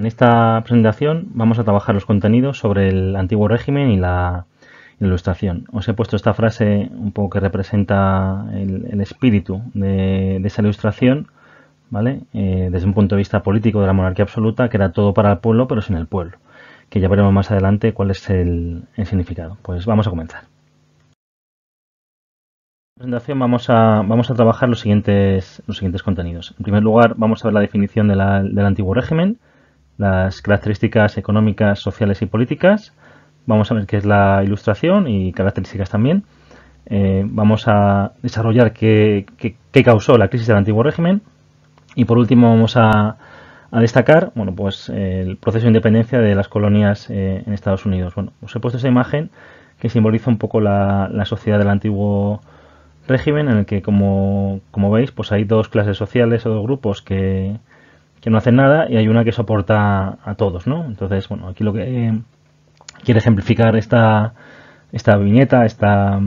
En esta presentación vamos a trabajar los contenidos sobre el antiguo régimen y la Ilustración. Os he puesto esta frase un poco que representa el espíritu de esa Ilustración, ¿vale? Desde un punto de vista político de la monarquía absoluta, que era todo para el pueblo pero sin el pueblo, que ya veremos más adelante cuál es el significado. Pues vamos a comenzar. En la presentación vamos a trabajar los siguientes contenidos. En primer lugar, vamos a ver la definición del antiguo régimen, las características económicas, sociales y políticas. Vamos a ver qué es la Ilustración y características también. Vamos a desarrollar qué causó la crisis del antiguo régimen. Y por último vamos a destacar el proceso de independencia de las colonias en Estados Unidos. Bueno, os he puesto esa imagen que simboliza un poco la sociedad del antiguo régimen, en el que, como veis, pues hay dos clases sociales o dos grupos que no hacen nada y hay una que soporta a todos, ¿no? Entonces, bueno, aquí lo que quiere ejemplificar esta viñeta, esta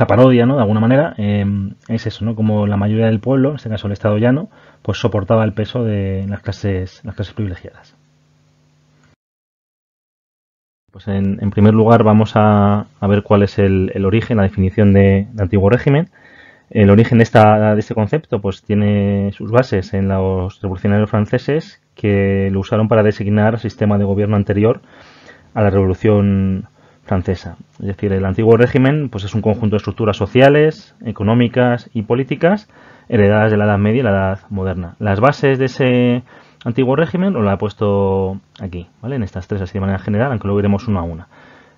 parodia, ¿no? De alguna manera, es eso, ¿no? Como la mayoría del pueblo, en este caso el Estado llano, pues soportaba el peso de las clases privilegiadas. Pues en primer lugar vamos a ver cuál es el origen, la definición de antiguo régimen. El origen de este concepto pues tiene sus bases en los revolucionarios franceses, que lo usaron para designar el sistema de gobierno anterior a la Revolución Francesa. Es decir, el antiguo régimen pues es un conjunto de estructuras sociales, económicas y políticas heredadas de la Edad Media y la Edad Moderna. Las bases de ese antiguo régimen os la he puesto aquí, ¿vale? En estas tres, así de manera general, aunque lo veremos una a una.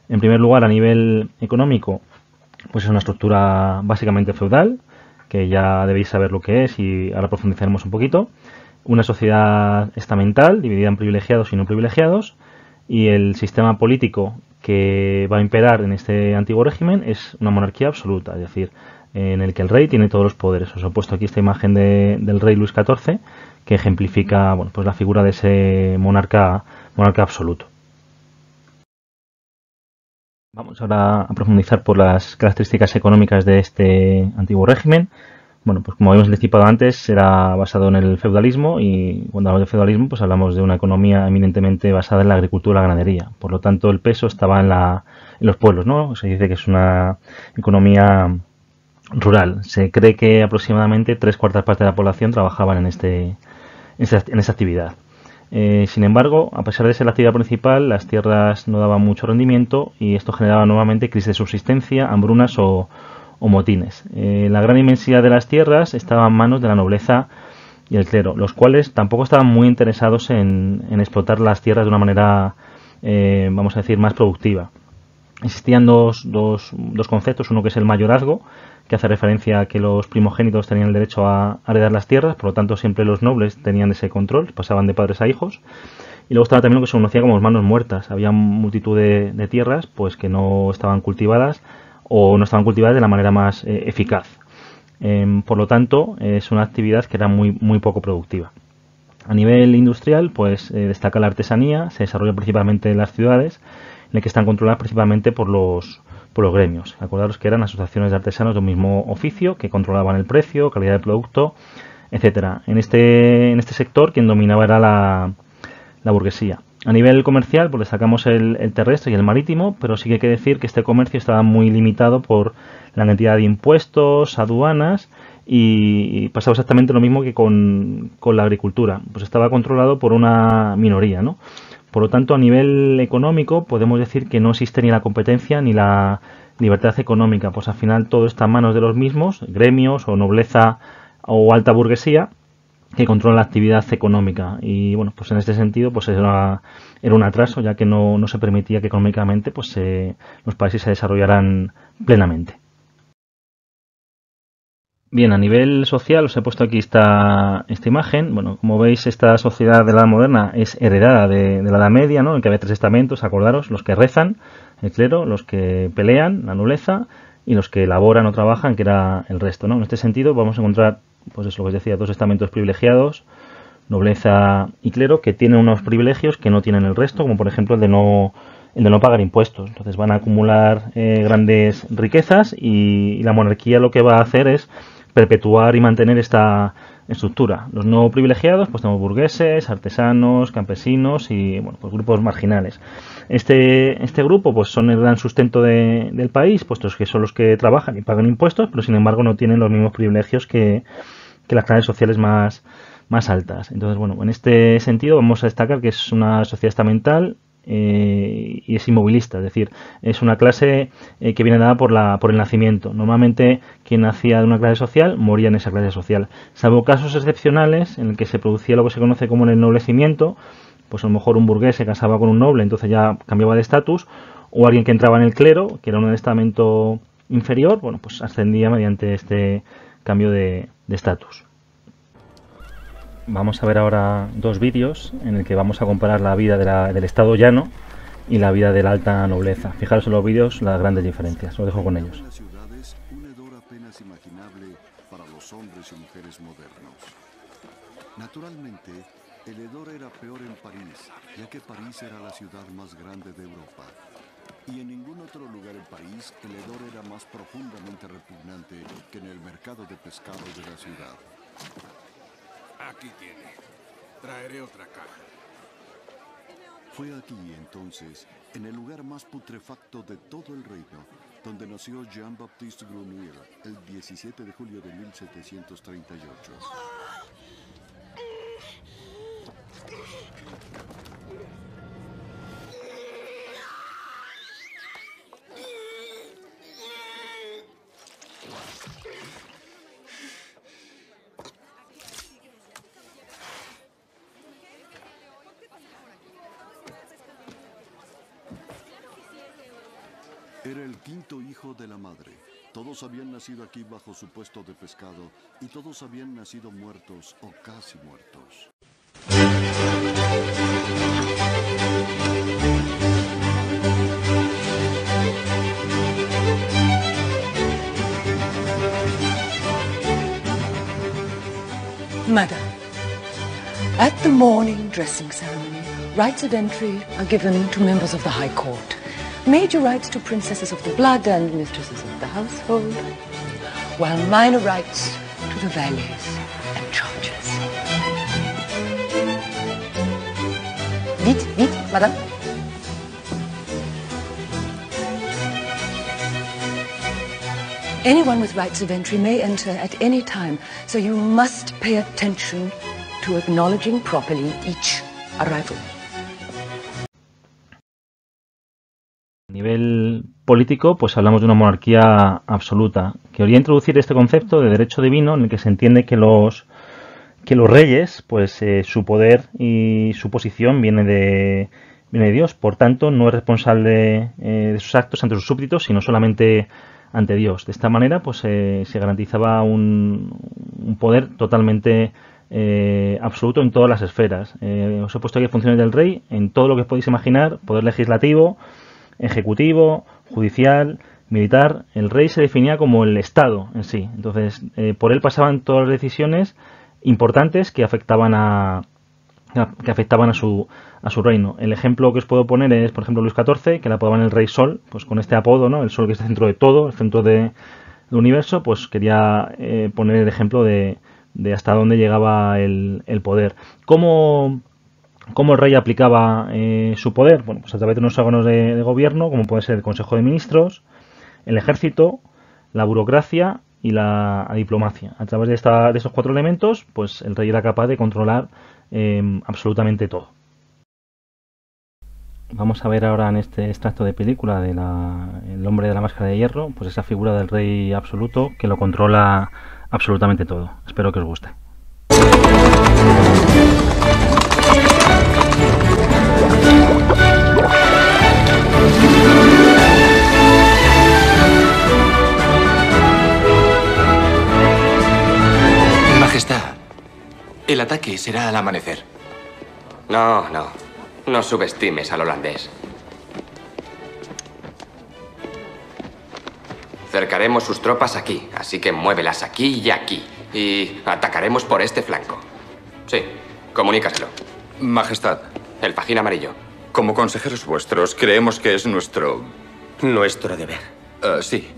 En primer lugar, a nivel económico, pues es una estructura básicamente feudal, que ya debéis saber lo que es y ahora profundizaremos un poquito. Una sociedad estamental, dividida en privilegiados y no privilegiados, y el sistema político que va a imperar en este antiguo régimen es una monarquía absoluta, es decir, en el que el rey tiene todos los poderes. Os he puesto aquí esta imagen del rey Luis XIV, que ejemplifica pues la figura de ese monarca absoluto. Vamos ahora a profundizar por las características económicas de este antiguo régimen. Bueno, pues como habíamos anticipado antes, era basado en el feudalismo, y cuando hablamos de feudalismo pues hablamos de una economía eminentemente basada en la agricultura y la ganadería. Por lo tanto, el peso estaba en los pueblos, ¿no? Se dice que es una economía rural. Se cree que aproximadamente 3/4 partes de la población trabajaban en esta actividad. Sin embargo, a pesar de ser la actividad principal, las tierras no daban mucho rendimiento y esto generaba nuevamente crisis de subsistencia, hambrunas o motines. La gran inmensidad de las tierras estaba en manos de la nobleza y el clero, los cuales tampoco estaban muy interesados en explotar las tierras de una manera, vamos a decir, más productiva. Existían dos conceptos, uno que es el mayorazgo, que hace referencia a que los primogénitos tenían el derecho a heredar las tierras, por lo tanto siempre los nobles tenían ese control, pasaban de padres a hijos. Y luego estaba también lo que se conocía como manos muertas. Había multitud de tierras pues que no estaban cultivadas o no estaban cultivadas de la manera más eficaz. Por lo tanto, es una actividad que era muy poco productiva. A nivel industrial, pues destaca la artesanía, se desarrolla principalmente en las ciudades, en las que están controladas principalmente por los gremios. Acordaros que eran asociaciones de artesanos de un mismo oficio que controlaban el precio, calidad del producto, etcétera. En este sector quien dominaba era la burguesía. A nivel comercial, pues destacamos el terrestre y el marítimo, pero sí que hay que decir que este comercio estaba muy limitado por la cantidad de impuestos, aduanas, y pasaba exactamente lo mismo que con la agricultura. Pues estaba controlado por una minoría, ¿no? Por lo tanto, a nivel económico podemos decir que no existe ni la competencia ni la libertad económica, pues al final todo está en manos de los mismos, gremios o nobleza o alta burguesía, que controlan la actividad económica. Y bueno, pues en este sentido pues era un atraso, ya que no se permitía que económicamente pues los países se desarrollaran plenamente. Bien, a nivel social os he puesto aquí esta imagen. Bueno, como veis, esta sociedad de la Edad Moderna es heredada de la Edad Media, ¿no? En que había tres estamentos, acordaros, los que rezan, el clero, los que pelean, la nobleza, y los que elaboran o trabajan, que era el resto, ¿no? En este sentido vamos a encontrar, pues es lo que os decía, dos estamentos privilegiados, nobleza y clero, que tienen unos privilegios que no tienen el resto, como por ejemplo el de no pagar impuestos. Entonces van a acumular grandes riquezas, y la monarquía lo que va a hacer es perpetuar y mantener esta estructura. Los no privilegiados, pues tenemos burgueses, artesanos, campesinos y bueno, pues grupos marginales. Este grupo pues son el gran sustento del país, puestos que son los que trabajan y pagan impuestos, pero sin embargo no tienen los mismos privilegios que las clases sociales más altas. Entonces, bueno, en este sentido vamos a destacar que es una sociedad estamental y es inmovilista, es decir, es una clase que viene dada por el nacimiento. Normalmente quien nacía de una clase social moría en esa clase social, salvo casos excepcionales en el que se producía lo que se conoce como el ennoblecimiento, pues a lo mejor un burgués se casaba con un noble, entonces ya cambiaba de estatus, o alguien que entraba en el clero, que era un estamento inferior, bueno, pues ascendía mediante este cambio de estatus. Vamos a ver ahora dos vídeos en el que vamos a comparar la vida del estado llano y la vida de la alta nobleza. Fijaros en los vídeos las grandes diferencias. Os dejo con ellos. En las ciudades, un hedor apenas imaginable para los hombres y mujeres modernos. Naturalmente, el hedor era peor en París, ya que París era la ciudad más grande de Europa. Y en ningún otro lugar en París el hedor era más profundamente repugnante que en el mercado de pescado de la ciudad. Aquí tiene. Traeré otra caja. Fue aquí, entonces, en el lugar más putrefacto de todo el reino, donde nació Jean-Baptiste Grenouille el 17 de julio de 1738. Era el quinto hijo de la madre. Todos habían nacido aquí bajo su puesto de pescado y todos habían nacido muertos o casi muertos. Madam, at the morning dressing ceremony, rights of entry are given to members of the High Court. Major rights to princesses of the blood and mistresses of the household, while minor rights to the valets and charges. Vite, vite, madame. Anyone with rights of entry may enter at any time, so you must pay attention to acknowledging properly each arrival. A nivel político, pues hablamos de una monarquía absoluta. Quería introducir este concepto de derecho divino en el que se entiende que los reyes, pues su poder y su posición viene de Dios. Por tanto, no es responsable de sus actos ante sus súbditos, sino solamente ante Dios. De esta manera, pues se garantizaba un poder totalmente absoluto en todas las esferas. Os he puesto aquí funciones del rey en todo lo que podéis imaginar: poder legislativo, ejecutivo, judicial, militar. El rey se definía como el Estado en sí. Entonces, por él pasaban todas las decisiones importantes que afectaban a su reino. El ejemplo que os puedo poner es, por ejemplo, Luis XIV, que le apodaban el Rey Sol, pues con este apodo, ¿no? El Sol, que es el centro de todo, el centro del universo, pues quería poner el ejemplo de hasta dónde llegaba el poder. ¿Cómo el rey aplicaba su poder? Bueno, pues a través de unos órganos de gobierno, como puede ser el Consejo de Ministros, el Ejército, la burocracia y la diplomacia. A través de estos cuatro elementos, pues el rey era capaz de controlar absolutamente todo. Vamos a ver ahora en este extracto de película de El hombre de la máscara de hierro, pues esa figura del rey absoluto que lo controla absolutamente todo. Espero que os guste. Majestad, el ataque será al amanecer. No subestimes al holandés. Cercaremos sus tropas aquí, así que muévelas aquí y aquí. Y atacaremos por este flanco. Sí, comunícaselo. Majestad, El fajín amarillo. como consejeros vuestros, creemos que es nuestro deber. Sí,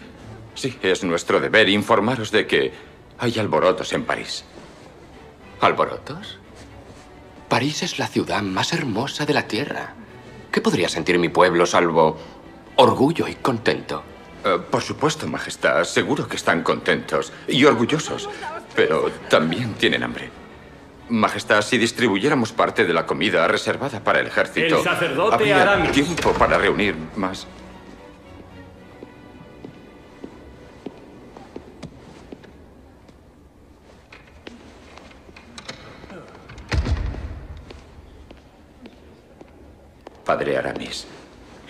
es nuestro deber informaros de que hay alborotos en París. ¿Alborotos? París es la ciudad más hermosa de la tierra. ¿Qué podría sentir mi pueblo salvo orgullo y contento? Por supuesto, Majestad. Seguro que están contentos y orgullosos, pero también tienen hambre. Majestad, si distribuyéramos parte de la comida reservada para el ejército, El sacerdote habría Aramis. tiempo para reunir más. Padre Aramis,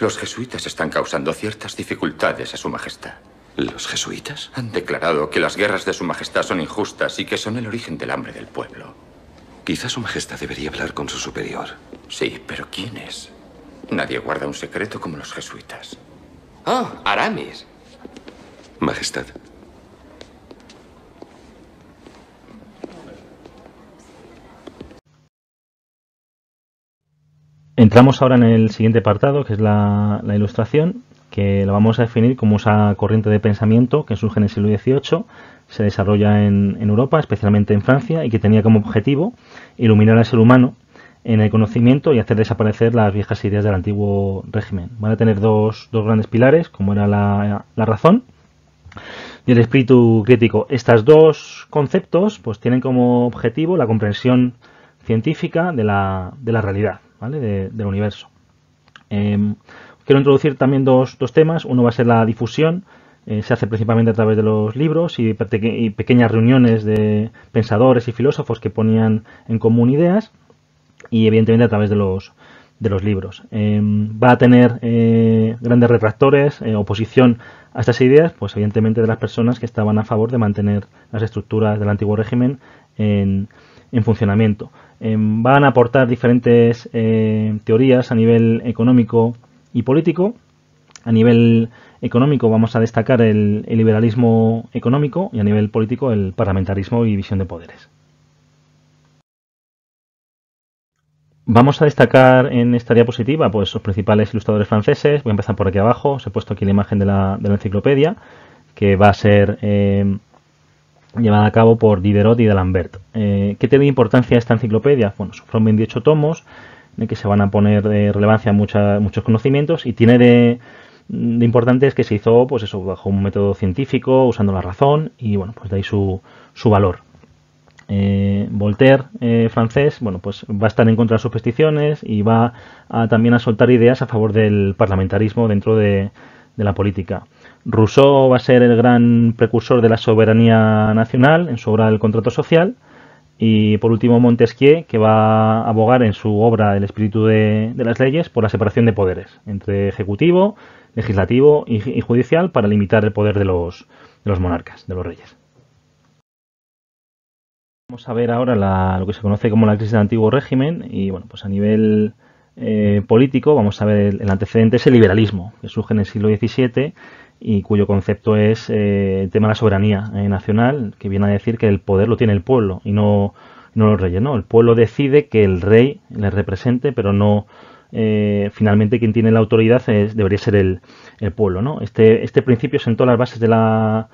los jesuitas están causando ciertas dificultades a Su Majestad. ¿Los jesuitas? Han declarado que las guerras de Su Majestad son injustas y que son el origen del hambre del pueblo. Quizá Su Majestad debería hablar con su superior. Sí, pero ¿quién es? Nadie guarda un secreto como los jesuitas. Oh, Aramis. Majestad. Entramos ahora en el siguiente apartado, que es la ilustración, que la vamos a definir como esa corriente de pensamiento que surge en el siglo XVIII, se desarrolla en Europa, especialmente en Francia, y que tenía como objetivo iluminar al ser humano en el conocimiento y hacer desaparecer las viejas ideas del antiguo régimen. Van a tener dos grandes pilares, como era la razón y el espíritu crítico. Estos dos conceptos pues tienen como objetivo la comprensión científica de la realidad, ¿vale? Del universo. Quiero introducir también dos temas. Uno va a ser la difusión. Se hace principalmente a través de los libros y pequeñas reuniones de pensadores y filósofos que ponían en común ideas, y evidentemente a través de los libros. Va a tener grandes retractores, oposición a estas ideas, pues evidentemente de las personas que estaban a favor de mantener las estructuras del antiguo régimen en funcionamiento. Van a aportar diferentes teorías a nivel económico y político. A nivel económico vamos a destacar el liberalismo económico, y a nivel político el parlamentarismo y división de poderes. Vamos a destacar en esta diapositiva pues los principales ilustradores franceses. Voy a empezar por aquí abajo. Os he puesto aquí la imagen de la enciclopedia, que va a ser llevada a cabo por Diderot y D'Alembert. ¿Qué tiene de importancia esta enciclopedia? Bueno, son 28 tomos en el que se van a poner de relevancia muchos conocimientos, y tiene de importante es que se hizo pues eso bajo un método científico, usando la razón, y bueno, pues de ahí su valor. Voltaire, francés, bueno, pues va a estar en contra de las supersticiones y va también a soltar ideas a favor del parlamentarismo dentro de la política. Rousseau va a ser el gran precursor de la soberanía nacional en su obra El contrato social. Y por último Montesquieu, que va a abogar en su obra El espíritu de las leyes por la separación de poderes entre ejecutivo, legislativo y judicial, para limitar el poder de los monarcas, de los reyes. Vamos a ver ahora lo que se conoce como la crisis del antiguo régimen, y bueno, pues a nivel político vamos a ver el antecedente es el liberalismo, que surge en el siglo XVII y cuyo concepto es el tema de la soberanía nacional, que viene a decir que el poder lo tiene el pueblo y no los reyes, ¿no? El pueblo decide que el rey le represente, pero no finalmente quien tiene la autoridad debería ser el pueblo, ¿no? Este principio sentó las bases de la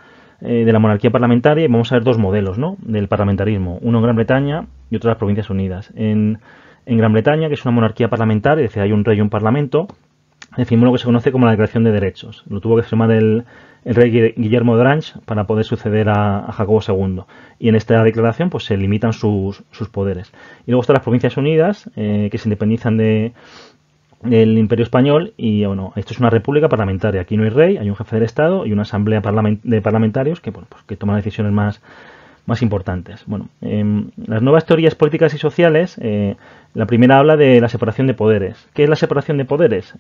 monarquía parlamentaria, y vamos a ver dos modelos, ¿no?, del parlamentarismo, uno en Gran Bretaña y otro en las Provincias Unidas. En Gran Bretaña, que es una monarquía parlamentaria, es decir, hay un rey y un parlamento, decimos lo que se conoce como la Declaración de Derechos. Lo tuvo que firmar el rey Guillermo de Orange para poder suceder a Jacobo II. Y en esta declaración pues se limitan sus poderes. Y luego están las Provincias Unidas, que se independizan del Imperio Español, y bueno, esto es una república parlamentaria. Aquí no hay rey, hay un jefe del Estado y una asamblea de parlamentarios que, bueno, pues que toman las decisiones más importantes. Bueno, las nuevas teorías políticas y sociales, la primera habla de la separación de poderes. ¿Qué es la separación de poderes?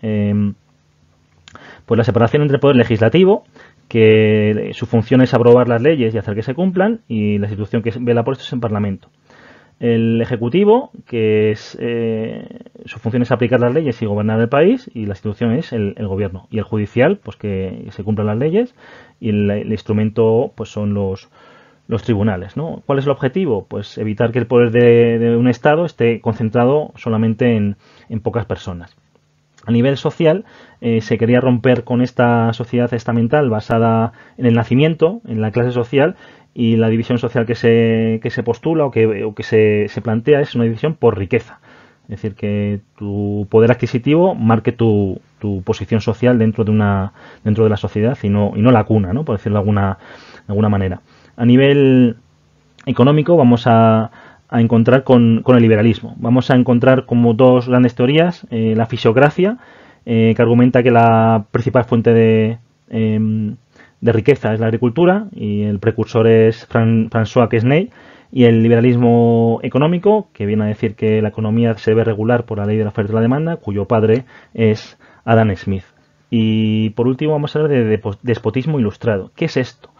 Pues la separación entre el poder legislativo, que su función es aprobar las leyes y hacer que se cumplan, y la institución que vela por esto es el Parlamento. El Ejecutivo, que es su función es aplicar las leyes y gobernar el país, y la institución es el Gobierno. Y el Judicial, pues que se cumplan las leyes, y el instrumento pues son los tribunales, ¿no? ¿Cuál es el objetivo? Pues evitar que el poder de un Estado esté concentrado solamente en pocas personas. A nivel social, se quería romper con esta sociedad estamental basada en el nacimiento, en la clase social, y la división social que se postula o que se plantea es una división por riqueza. Es decir, que tu poder adquisitivo marque tu posición social dentro de la sociedad y no la cuna, ¿no? Por decirlo de alguna manera. A nivel económico vamos a encontrar con el liberalismo. Vamos a encontrar como dos grandes teorías, la fisiocracia, que argumenta que la principal fuente de riqueza es la agricultura y el precursor es François Quesnay, y el liberalismo económico, que viene a decir que la economía se debe regular por la ley de la oferta y la demanda, cuyo padre es Adam Smith. Y por último vamos a hablar de despotismo ilustrado. ¿Qué es esto?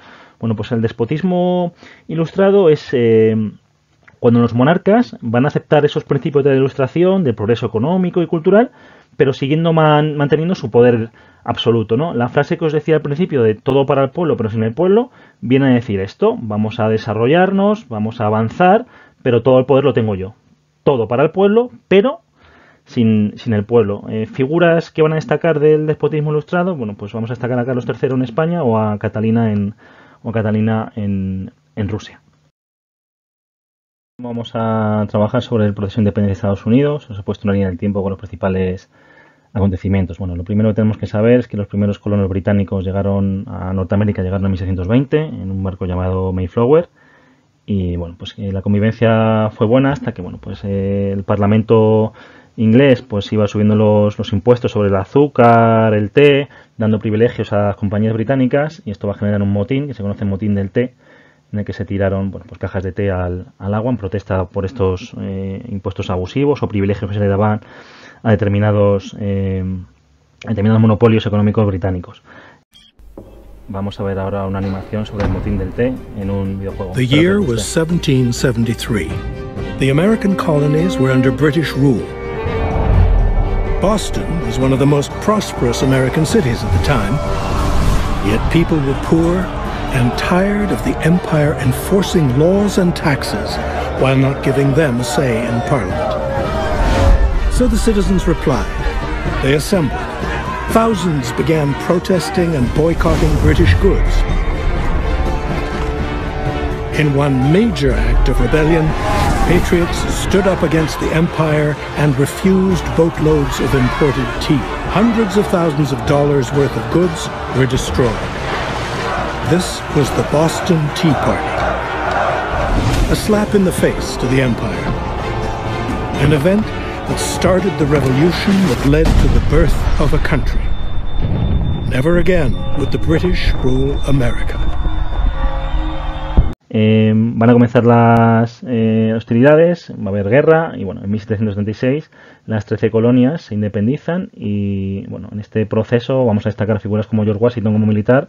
Bueno, pues el despotismo ilustrado es cuando los monarcas van a aceptar esos principios de la ilustración, del progreso económico y cultural, pero siguiendo manteniendo su poder absoluto, ¿no? La frase que os decía al principio de todo para el pueblo pero sin el pueblo viene a decir esto: vamos a desarrollarnos, vamos a avanzar, pero todo el poder lo tengo yo. Todo para el pueblo, pero sin el pueblo. Figuras que van a destacar del despotismo ilustrado, bueno, pues vamos a destacar a Carlos III en España o a Catalina en Rusia. Vamos a trabajar sobre el proceso de independencia de Estados Unidos. Os he puesto una línea del tiempo con los principales acontecimientos. Bueno, lo primero que tenemos que saber es que los primeros colonos británicos llegaron a Norteamérica en 1620 en un barco llamado Mayflower, y bueno, pues la convivencia fue buena hasta que bueno, pues el Parlamento inglés pues iba subiendo los impuestos sobre el azúcar, el té, dando privilegios a las compañías británicas, y esto va a generar un motín que se conoce motín del té, en el que se tiraron pues cajas de té al agua en protesta por estos impuestos abusivos o privilegios que se le daban a determinados monopolios económicos británicos. Vamos a ver ahora una animación sobre el motín del té en un videojuego. The year was 1773. The American colonies were under British rule. Boston was one of the most prosperous American cities at the time, yet people were poor and tired of the empire enforcing laws and taxes while not giving them a say in Parliament. So the citizens replied. They assembled. Thousands began protesting and boycotting British goods. In one major act of rebellion, patriots stood up against the empire and refused boatloads of imported tea. Hundreds of thousands of dollars worth of goods were destroyed. This was the Boston Tea Party. A slap in the face to the empire. An event that started the revolution that led to the birth of a country. Never again would the British rule America. Van a comenzar las hostilidades, va a haber guerra, y bueno, en 1776 las 13 colonias se independizan, y bueno, en este proceso vamos a destacar figuras como George Washington como militar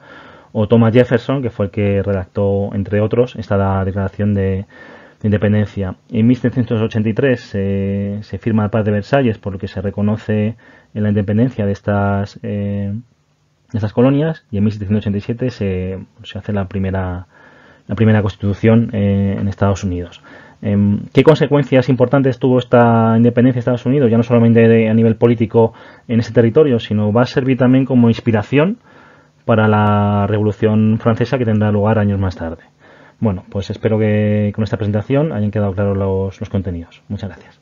o Thomas Jefferson, que fue el que redactó, entre otros, esta declaración de independencia. En 1783 se firma la Paz de Versalles, por lo que se reconoce en la independencia de estas colonias, y en 1787 se hace la primera constitución en Estados Unidos. ¿Qué consecuencias importantes tuvo esta independencia de Estados Unidos? Ya no solamente a nivel político en ese territorio, sino va a servir también como inspiración para la Revolución Francesa, que tendrá lugar años más tarde. Bueno, pues espero que con esta presentación hayan quedado claros los contenidos. Muchas gracias.